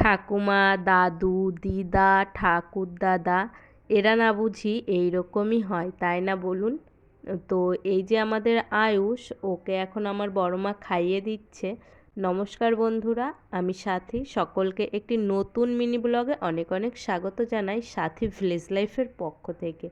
ঠাকুমা, দাদু, দিদা, ঠাকুরদাদা এরা না বুঝি এইরকমই হয়, তাই না বলুন? তো এই যে আমাদের আয়ুষ, ওকে এখন আমার বড় মা খাইয়ে দিচ্ছে। নমস্কার বন্ধুরা, আমি সাথী। সকলকে একটি নতুন মিনি ব্লগে অনেক অনেক স্বাগত জানাই সাথী ভিলেজ লাইফের পক্ষ থেকে।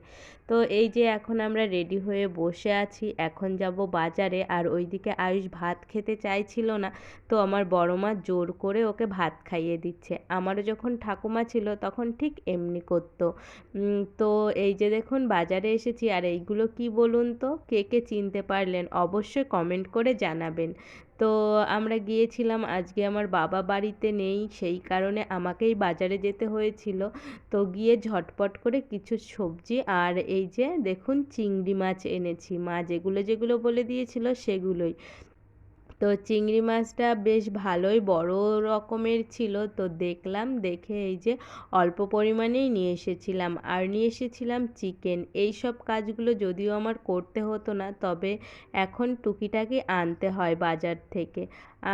তো এই যে এখন আমরা রেডি হয়ে বসে আছি, এখন যাব বাজারে। আর ওইদিকে আয়ুষ ভাত খেতে চাইছিল না, তো আমার বড় মা জোর করে ওকে ভাত খাইয়ে দিচ্ছে। আমারও যখন ঠাকুমা ছিল তখন ঠিক এমনি করতো। তো এই যে দেখুন বাজারে এসেছি, আর এইগুলো কি বলুন তো, কে কে চিনতে পারলেন অবশ্যই কমেন্ট করে জানাবেন। তো আমরা গিয়েছিলাম, আজকে আমার বাবা বাড়িতে নেই, সেই কারণে আমাকেই বাজারে যেতে হয়েছিল। তো গিয়ে ঝটপট করে কিছু সবজি আর এই যে দেখুন চিংড়ি মাছ এনেছি, মা যেগুলো যেগুলো বলে দিয়েছিল সেগুলোই। তো চিংড়ি মাছটা বেশ ভালোই বড় রকমের ছিল, তো দেখলাম, দেখে এই যে অল্প পরিমাণেই নিয়ে এসেছিলাম। আর নিয়ে এসেছিলাম চিকেন। এই সব কাজগুলো যদিও আমার করতে হতো না, তবে এখন টুকিটাকি আনতে হয় বাজার থেকে।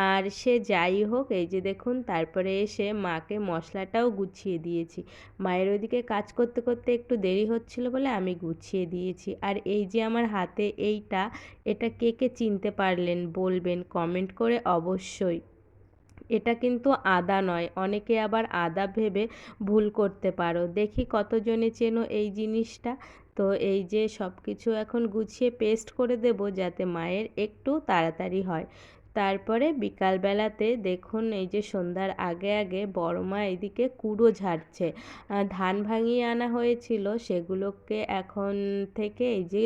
আর সে যাই হোক, এই যে দেখুন তারপরে এসে মাকে মশলাটাও গুছিয়ে দিয়েছি। মায়ের ওইদিকে কাজ করতে করতে একটু দেরি হচ্ছিল বলে আমি গুছিয়ে দিয়েছি। আর এই যে আমার হাতে এইটা, এটা কে কে চিনতে পারলেন বলবেন কমেন্ট করে অবশ্যই। এটা কিন্তু আদা নয়, অনেকে আবার আদা ভেবে ভুল করতে পারো। দেখি কতজনে চেনো এই জিনিসটা। তো এই যে সব কিছু এখন গুছিয়ে পেস্ট করে দেব যাতে মায়ের একটু তাড়াতাড়ি হয়। তারপরে বিকালবেলাতে দেখুন এই যে সন্ধ্যার আগে আগে বড় মা এদিকে কুড়ো ঝাড়ছে। ধান ভাঙিয়ে আনা হয়েছিল, সেগুলোকে এখন থেকে এই যে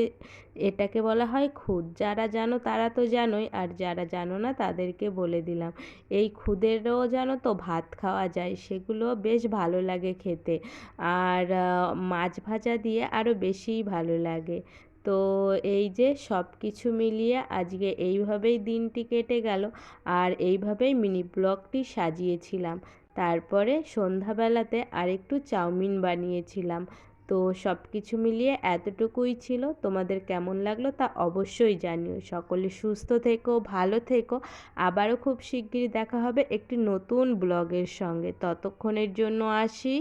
এটাকে বলা হয় খুদ। যারা জানো তারা তো জানোই, আর যারা জানো না তাদেরকে বলে দিলাম। এই খুদেরও জানো তো ভাত খাওয়া যায়, সেগুলো বেশ ভালো লাগে খেতে। আর মাছ ভাজা দিয়ে আরও বেশিই ভালো লাগে। তো এই যে সব কিছু মিলিয়ে আজকে এইভাবেই দিনটি কেটে গেল, আর এইভাবেই মিনি ব্লগটি সাজিয়েছিলাম। তারপরে সন্ধ্যাবেলাতে আরেকটু চাউমিন বানিয়েছিলাম। তো সব কিছু মিলিয়ে এতটুকুই ছিল। তোমাদের কেমন লাগলো তা অবশ্যই জানিও। সকলে সুস্থ থেকো, ভালো থেকো। আবারও খুব শিগগিরই দেখা হবে একটি নতুন ব্লগের সঙ্গে। ততক্ষণের জন্য আসি।